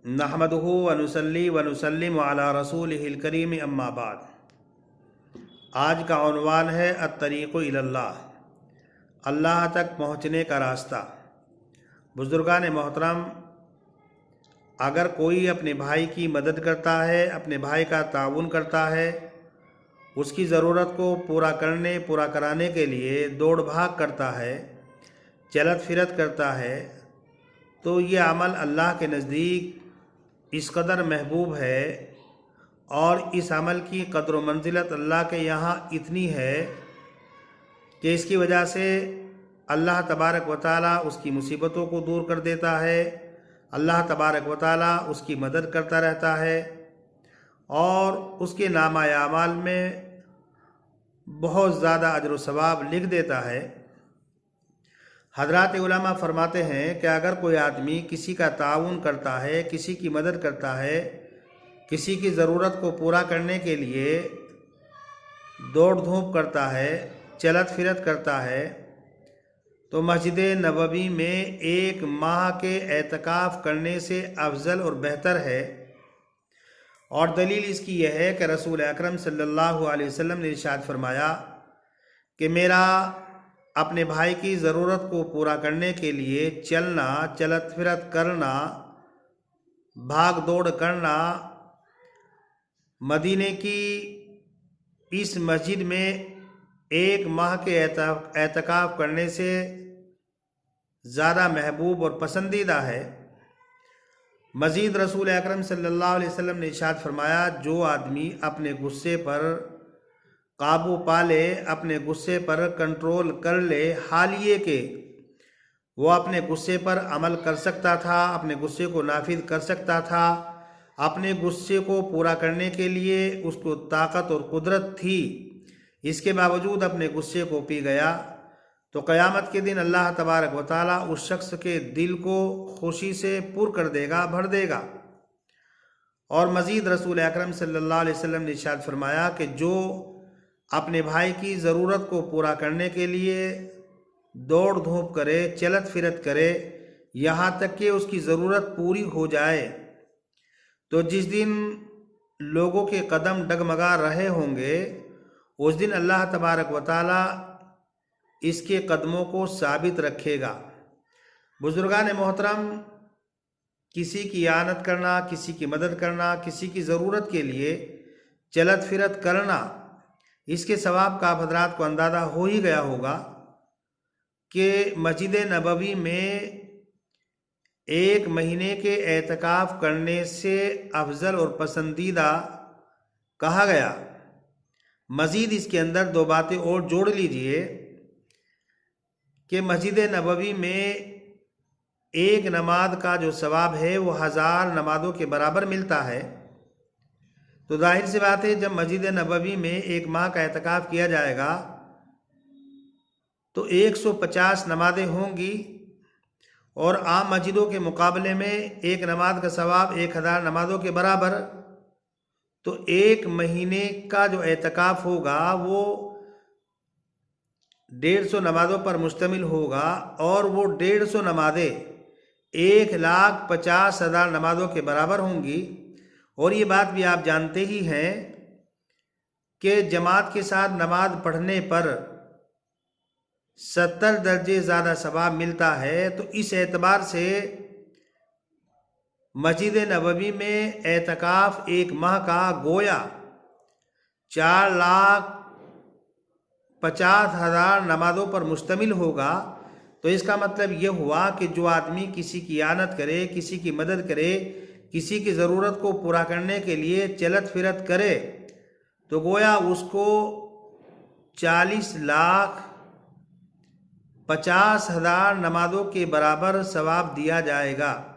नहमदुहु व नुसल्ली व नुसल्लिम अला रसूलिहिल करीम अम्मा बाद। आज का उन्वान है अत्तरीक़ु इलल्लाह, अल्लाह तक पहुँचने का रास्ता। बुज़ुर्गान मोहतरम, अगर कोई अपने भाई की मदद करता है, अपने भाई का ताउन करता है, उसकी ज़रूरत को पूरा कराने के लिए दौड़ भाग करता है, चलत फिरत करता है, तो ये अमल अल्लाह के नज़दीक इस कदर महबूब है और इस अमल की कदर व मंजिलत अल्लाह के यहाँ इतनी है कि इसकी वजह से अल्लाह तबारक व तआला उसकी मुसीबतों को दूर कर देता है। अल्लाह तबारक व तआला उसकी मदद करता रहता है और उसके नामा आमाल में बहुत ज़्यादा अजर व सवाब लिख देता है। हज़रात उलमा फरमाते हैं कि अगर कोई आदमी किसी का ताउन करता है, किसी की मदद करता है, किसी की ज़रूरत को पूरा करने के लिए दौड़ धूप करता है, चलत फिरत करता है, तो मस्जिद नबवी में 1 माह के एतकाफ़ करने से अफजल और बेहतर है। और दलील इसकी यह है कि रसूल अकरम सल्लल्लाहु अलैहि वसल्लम ने इरशाद फरमाया कि मेरा अपने भाई की ज़रूरत को पूरा करने के लिए चलना, चलत फिरत करना, भाग दौड़ करना मदीने की इस मस्जिद में 1 माह के एतकाफ़ करने से ज़्यादा महबूब और पसंदीदा है। मज़ीद रसूल अकरम सल्लल्लाहु अलैहि वसल्लम ने इरशाद फरमाया, जो आदमी अपने गुस्से पर काबू पा ले, अपने गुस्से पर कंट्रोल कर ले, हाल ये कि वो अपने गुस्से पर अमल कर सकता था, अपने गुस्से को नाफिज कर सकता था, अपने गुस्से को पूरा करने के लिए उसको ताकत और कुदरत थी, इसके बावजूद अपने गुस्से को पी गया, तो क़यामत के दिन अल्लाह तबारक व तआला उस शख्स के दिल को खुशी से पुर कर देगा, भर देगा। और मज़ीद रसूल अकरम सल्लल्लाहु अलैहि वसल्लम ने इरशाद फरमाया कि जो अपने भाई की ज़रूरत को पूरा करने के लिए दौड़ धूप करे, चलत फिरत करे, यहाँ तक कि उसकी ज़रूरत पूरी हो जाए, तो जिस दिन लोगों के कदम डगमगा रहे होंगे उस दिन अल्लाह तबारक व तआला इसके कदमों को साबित रखेगा। बुज़ुर्गान मोहतरम, किसी की आनत करना, किसी की मदद करना, किसी की ज़रूरत के लिए चलत फिरत करना, इसके सवाब का आप हज़रात को अंदाज़ा हो ही गया होगा कि मस्जिद नबवी में 1 महीने के एतकाफ़ करने से अफजल और पसंदीदा कहा गया। मज़ीद इसके अंदर 2 बातें और जोड़ लीजिए कि मस्जिद नबवी में 1 नमाज का जो सवाब है वो 1000 नमाज़ों के बराबर मिलता है। तो जाहिर सी बात है, जब मस्जिद नबवी में 1 माह का एतकाफ़ किया जाएगा तो 150 नमाज़ें होंगी और आम मस्जिदों के मुकाबले में 1 नमाज का सवाब 1000 नमाज़ों के बराबर। तो 1 महीने का जो एतकाफ़ होगा वो 150 नमाज़ों पर मुश्तमिल होगा और वो 150 नमाज़ें 1,50,000 नमाज़ों के बराबर होंगी। और ये बात भी आप जानते ही हैं कि जमात के साथ नमाज पढ़ने पर 70 दर्जे ज़्यादा सवाब मिलता है। तो इस एतबार से मस्जिद नबवी में एतकाफ़ 1 माह का गोया 4,50,000 नमाज़ों पर मुश्तमिल होगा। तो इसका मतलब ये हुआ कि जो आदमी किसी की आनत करे, किसी की मदद करे, किसी की ज़रूरत को पूरा करने के लिए चलत फिरत करे, तो गोया उसको 40,50,000 नमाज़ों के बराबर सवाब दिया जाएगा।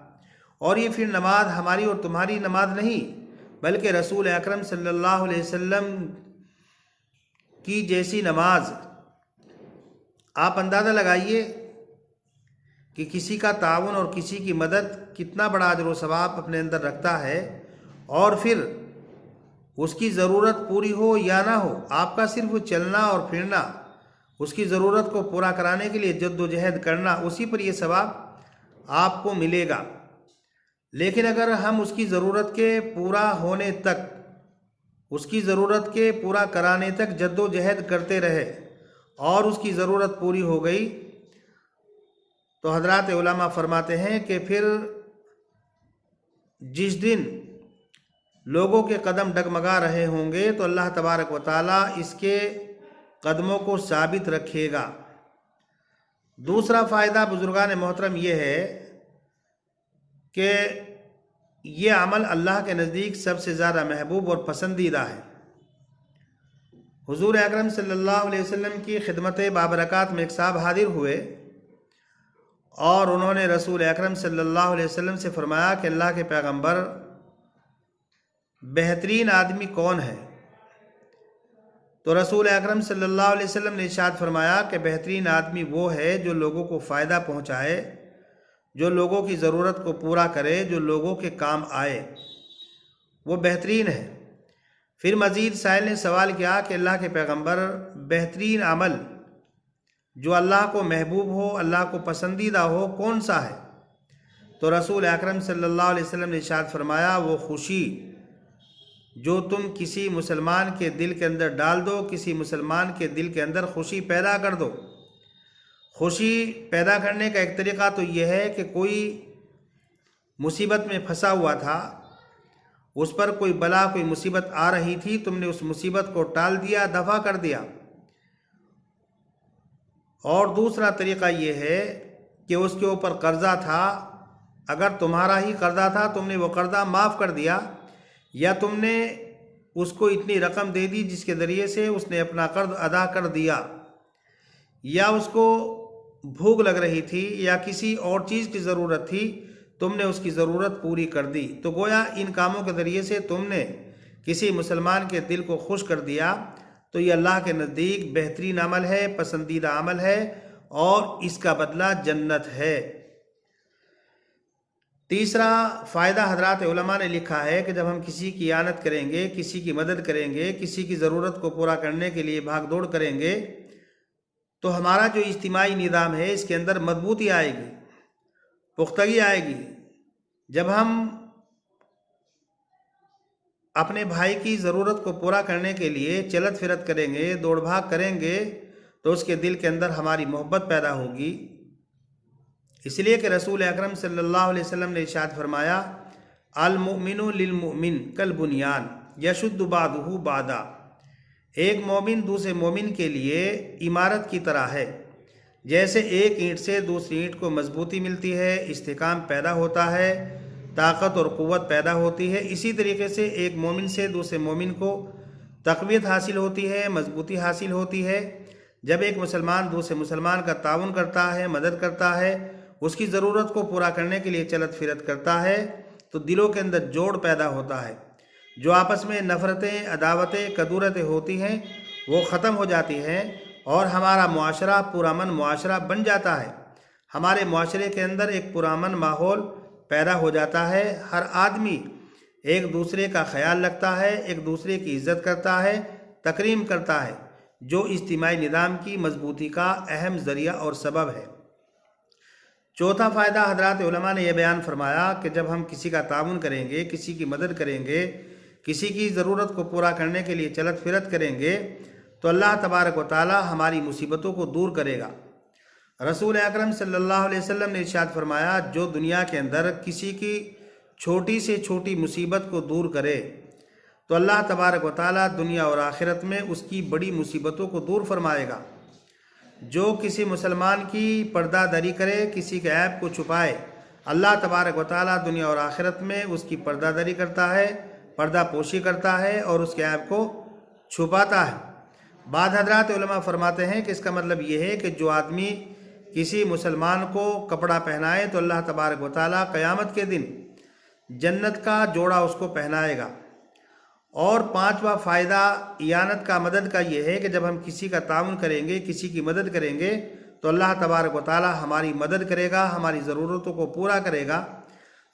और ये फिर नमाज हमारी और तुम्हारी नमाज नहीं, बल्कि रसूल अकरम सल्लल्लाहु अलैहि वसल्लम की जैसी नमाज। आप अंदाज़ा लगाइए कि किसी का ताउन और किसी की मदद कितना बड़ा अजर व सवाब अपने अंदर रखता है। और फिर उसकी ज़रूरत पूरी हो या ना हो, आपका सिर्फ चलना और फिरना, उसकी ज़रूरत को पूरा कराने के लिए जद्दोजहद करना, उसी पर यह सवाब आपको मिलेगा। लेकिन अगर हम उसकी ज़रूरत के पूरा होने तक, उसकी ज़रूरत के पूरा कराने तक जद्दोजहद करते रहे और उसकी ज़रूरत पूरी हो गई, तो हज़रात उलमा फरमाते हैं कि फिर जिस दिन लोगों के कदम डगमगा रहे होंगे तो अल्लाह तबारक व तआला इसके कदमों को साबित रखेगा। दूसरा फ़ायदा बुज़ुर्गान मोहतरम ये है कि ये अमल अल्लाह के नज़दीक सबसे ज़्यादा महबूब और पसंदीदा है। हुज़ूर अकरम सल्लल्लाहु अलैहि वसल्लम की खिदमत बाबरकत में एक साहब हाजिर हुए और उन्होंने रसूल अकरम सल्लल्लाहु अलैहि वसल्लम से फरमाया कि अल्लाह के पैगंबर, बेहतरीन आदमी कौन है? तो रसूल अकरम सल्लल्लाहु अलैहि वसल्लम ने इरशाद फरमाया कि बेहतरीन आदमी वो है जो लोगों को फ़ायदा पहुँचाए, जो लोगों की ज़रूरत को पूरा करे, जो लोगों के काम आए, वो बेहतरीन है। फिर मज़ीद साइल ने सवाल किया कि अल्लाह के पैगंबर, बेहतरीन अमल जो अल्लाह को महबूब हो, अल्लाह को पसंदीदा हो, कौन सा है? तो रसूल अकरम सल्लल्लाहु अलैहि वसल्लम ने इरशाद फरमाया, वो खुशी जो तुम किसी मुसलमान के दिल के अंदर डाल दो, किसी मुसलमान के दिल के अंदर खुशी पैदा कर दो। खुशी पैदा करने का एक तरीक़ा तो यह है कि कोई मुसीबत में फंसा हुआ था, उस पर कोई बला, कोई मुसीबत आ रही थी, तुमने उस मुसीबत को टाल दिया, दफ़ा कर दिया। और दूसरा तरीक़ा ये है कि उसके ऊपर कर्ज़ा था, अगर तुम्हारा ही कर्ज़ा था, तुमने वो कर्ज़ा माफ़ कर दिया, या तुमने उसको इतनी रकम दे दी जिसके ज़रिए से उसने अपना कर्ज़ अदा कर दिया, या उसको भूख लग रही थी या किसी और चीज़ की ज़रूरत थी, तुमने उसकी ज़रूरत पूरी कर दी। तो गोया इन कामों के ज़रिए से तुमने किसी मुसलमान के दिल को खुश कर दिया, तो ये अल्लाह के नज़दीक बेहतरीन अमल है, पसंदीदा अमल है और इसका बदला जन्नत है। तीसरा फ़ायदा हज़रात उलमा ने लिखा है कि जब हम किसी की आनत करेंगे, किसी की मदद करेंगे, किसी की ज़रूरत को पूरा करने के लिए भाग दौड़ करेंगे, तो हमारा जो इज्तिमाई निज़ाम है इसके अंदर मजबूती आएगी, पुख्तगी आएगी। जब हम अपने भाई की ज़रूरत को पूरा करने के लिए चलत फिरत करेंगे, दौड़ भाग करेंगे, तो उसके दिल के अंदर हमारी मोहब्बत पैदा होगी। इसलिए कि रसूल अकरम सल्लल्लाहु अलैहि वसल्लम ने इरशाद फरमाया, अल मुमिनु लिल मुमिन कल बुनियान यशुद्दु बादुहु बादा। एक मोमिन दूसरे मोमिन के लिए इमारत की तरह है, जैसे एक ईंट से दूसरी ईंट को मजबूती मिलती है, इस्तेकाम पैदा होता है, ताकत और क़ुव्वत पैदा होती है, इसी तरीके से एक मोमिन से दूसरे मोमिन को तक़वियत हासिल होती है, मजबूती हासिल होती है। जब एक मुसलमान दूसरे मुसलमान का ताउन करता है, मदद करता है, उसकी ज़रूरत को पूरा करने के लिए चलत फिरत करता है, तो दिलों के अंदर जोड़ पैदा होता है। जो आपस में नफ़रतें, अदावतें, कदूरतें होती हैं वो ख़त्म हो जाती हैं और हमारा मुआशरा पुरअमन मुआशरा बन जाता है। हमारे मुआशरे के अंदर एक पुरअमन माहौल पैदा हो जाता है। हर आदमी एक दूसरे का ख्याल रखता है, एक दूसरे की इज़्ज़त करता है, तकरीम करता है, जो इज्तिमाई निज़ाम की मजबूती का अहम ज़रिया और सबब है। चौथा फ़ायदा हज़रात उलमा ने यह बयान फरमाया कि जब हम किसी का ताउन करेंगे, किसी की मदद करेंगे, किसी की ज़रूरत को पूरा करने के लिए चलत फिरत करेंगे, तो अल्लाह तबारक व तआला हमारी मुसीबतों को दूर करेगा। रसूल अकरम सल्लल्लाहु अलैहि वसल्लम ने इरशाद फरमाया, जो दुनिया के अंदर किसी की छोटी से छोटी मुसीबत को दूर करे, तो अल्लाह तबारक व तआला दुनिया और आखिरत में उसकी बड़ी मुसीबतों को दूर फरमाएगा। जो किसी मुसलमान की पर्दादारी करे, किसी के ऐब को छुपाए, अल्लाह तबारक व तआला दुनिया और आखिरत में उसकी पर्दादारी करता है, पर्दा पोशी करता है और उसके ऐब को छुपाता है। बाद हज़रात उलमा फरमाते हैं कि इसका मतलब ये है कि जो आदमी किसी मुसलमान को कपड़ा पहनाए, तो अल्लाह तबारक व तआला क़यामत के दिन जन्नत का जोड़ा उसको पहनाएगा। और पांचवा फ़ायदा इयानत का, मदद का ये है कि जब हम किसी का ताउन करेंगे, किसी की मदद करेंगे, तो अल्लाह तबारक व तआला हमारी मदद करेगा, हमारी ज़रूरतों को पूरा करेगा।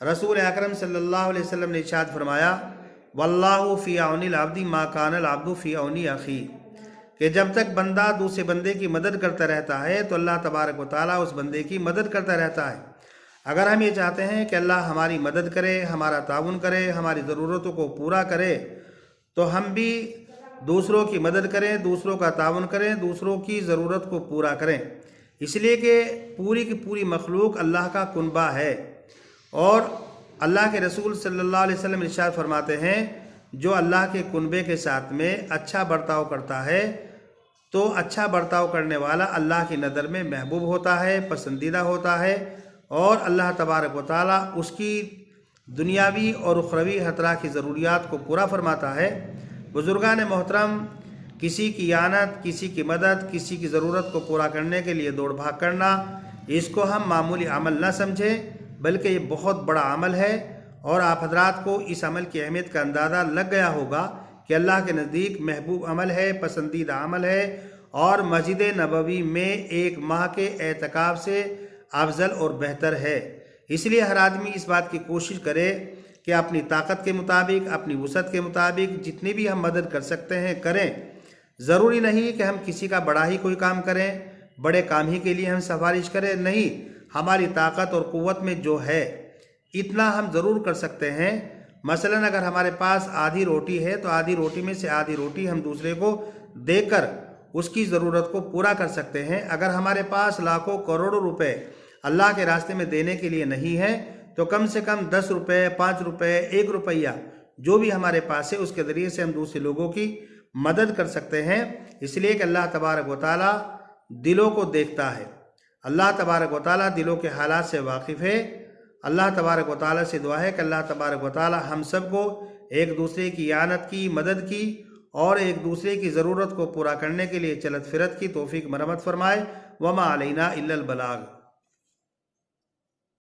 रसूल अकरम सल्लल्लाहु अलैहि वसल्लम ने इरशाद फरमाया, वल्लाहु फ़ी औनिल अब्दी मा कानल अब्दु फ़ी औनी अख़ी, कि जब तक बंदा दूसरे बंदे की मदद करता रहता है तो अल्लाह तबारक व तआला उस बंदे की मदद करता रहता है। अगर हम ये चाहते हैं कि अल्लाह हमारी मदद करे, हमारा ताउन करे, हमारी ज़रूरतों को पूरा करे, तो हम भी दूसरों की मदद करें, दूसरों का ताउन करें, दूसरों की ज़रूरत को पूरा करें। इसलिए कि पूरी की पूरी मखलूक अल्लाह का कुनबा है। और अल्लाह के रसूल सल्लल्लाहु अलैहि वसल्लम इरशाद फरमाते हैं, जो अल्लाह के कुनबे के साथ में अच्छा बर्ताव करता है तो अच्छा बर्ताव करने वाला अल्लाह की नज़र में महबूब होता है, पसंदीदा होता है, और अल्लाह तबारक व तआला उसकी दुनियावी और उखरवी हर तरह की ज़रूरियात को पूरा फरमाता है। बुजुर्गान मोहतरम, किसी की आनत, किसी की मदद, किसी की ज़रूरत को पूरा करने के लिए दौड़ भाग करना, इसको हम मामूली अमल न समझें, बल्कि ये बहुत बड़ा अमल है। और आप हजरात को इस अमल की अहमियत का अंदाज़ा लग गया होगा कि अल्लाह के नज़दीक महबूब अमल है, पसंदीदा अमल है, और मस्जिद नबवी में एक माह के एतकाफ से अफजल और बेहतर है। इसलिए हर आदमी इस बात की कोशिश करे कि अपनी ताकत के मुताबिक, अपनी वसअत के मुताबिक जितनी भी हम मदद कर सकते हैं करें। ज़रूरी नहीं कि हम किसी का बड़ा ही कोई काम करें, बड़े काम ही के लिए हम सिफारिश करें, नहीं, हमारी ताकत और क़ुव्वत में जो है इतना हम ज़रूर कर सकते हैं। मसलन अगर हमारे पास आधी रोटी है तो आधी रोटी में से आधी रोटी हम दूसरे को देकर उसकी ज़रूरत को पूरा कर सकते हैं। अगर हमारे पास लाखों करोड़ों रुपए अल्लाह के रास्ते में देने के लिए नहीं है तो कम से कम 10 रुपये, 5 रुपये, 1 रुपया जो भी हमारे पास है उसके ज़रिए से हम दूसरे लोगों की मदद कर सकते हैं। इसलिए कि अल्लाह तबारक व तआला दिलों को देखता है, अल्लाह तबारक व तआला दिलों के हालात से वाकिफ़ है। अल्लाह तबारक व तआला से दुआ है कि अल्लाह तबारक व तआला हम सब को एक दूसरे की आनत की, मदद की और एक दूसरे की ज़रूरत को पूरा करने के लिए चलत फिरत की तौफीक मरहमत फरमाए। वमा अलैना इल्लल बलाग।